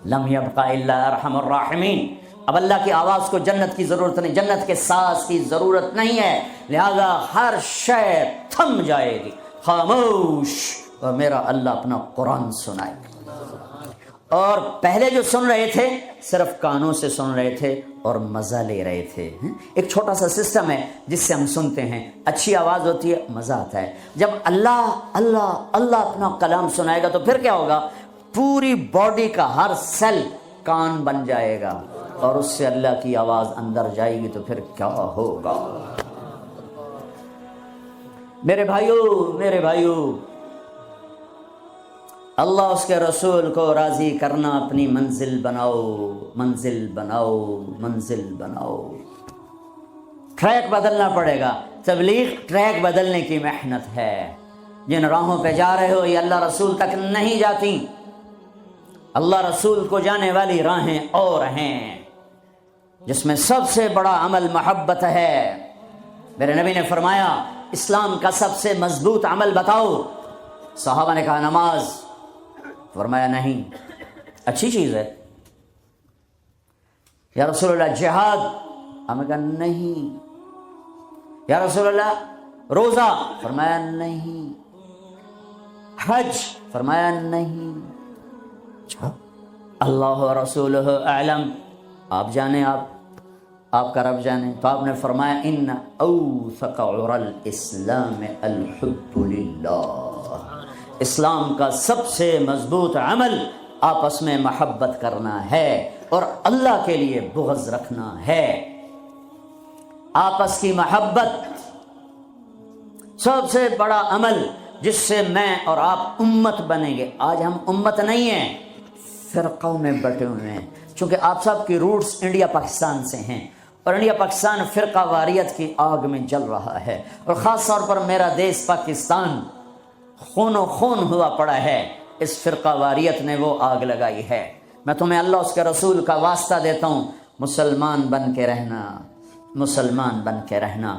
لم یبقى الا ارحم الراحمین۔ اب اللہ کی آواز کو جنت کی ضرورت نہیں، جنت کے ساز کی ضرورت نہیں ہے، لہذا ہر شے تھم جائے گی، خاموش، اور میرا اللہ اپنا قرآن سنائے گا۔ اور پہلے جو سن رہے تھے صرف کانوں سے سن رہے تھے اور مزہ لے رہے تھے۔ ایک چھوٹا سا سسٹم ہے جس سے ہم سنتے ہیں، اچھی آواز ہوتی ہے، مزہ آتا ہے۔ جب اللہ اللہ اللہ اپنا کلام سنائے گا تو پھر کیا ہوگا؟ پوری باڈی کا ہر سیل کان بن جائے گا، اور اس سے اللہ کی آواز اندر جائے گی تو پھر کیا ہوگا؟ میرے بھائیو، اللہ اس کے رسول کو راضی کرنا اپنی منزل بناؤ۔ ٹریک بدلنا پڑے گا، تبلیغ ٹریک بدلنے کی محنت ہے۔ جن راہوں پہ جا رہے ہو یہ اللہ رسول تک نہیں جاتی، اللہ رسول کو جانے والی راہیں اور ہیں، جس میں سب سے بڑا عمل محبت ہے۔ میرے نبی نے فرمایا اسلام کا سب سے مضبوط عمل بتاؤ؟ صحابہ نے کہا نماز، فرمایا نہیں، اچھی چیز ہے یا رسول اللہ۔ جہاد، ہم نے کہا نہیں یا رسول اللہ۔ روزہ، فرمایا نہیں۔ حج، فرمایا نہیں۔ اللہ و رسولہ اعلم، آپ جانے، آپ کا رب جانے۔ تو آپ نے فرمایا ان اوثق عر الاسلام الحب للہ، اسلام کا سب سے مضبوط عمل آپس میں محبت کرنا ہے اور اللہ کے لیے بغض رکھنا ہے۔ آپس کی محبت سب سے بڑا عمل جس سے میں اور آپ امت بنیں گے۔ آج ہم امت نہیں ہیں، فرقوں میں بٹے ہوئے ہیں، چونکہ آپ سب کی روٹس انڈیا پاکستان سے ہیں، اور انڈیا پاکستان فرقہ واریت کی آگ میں جل رہا ہے، اور خاص طور پر میرا دیش پاکستان خون و خون ہوا پڑا ہے۔ اس فرقہ واریت نے وہ آگ لگائی ہے۔ میں تمہیں اللہ اس کے رسول کا واسطہ دیتا ہوں، مسلمان بن کے رہنا، مسلمان بن کے رہنا۔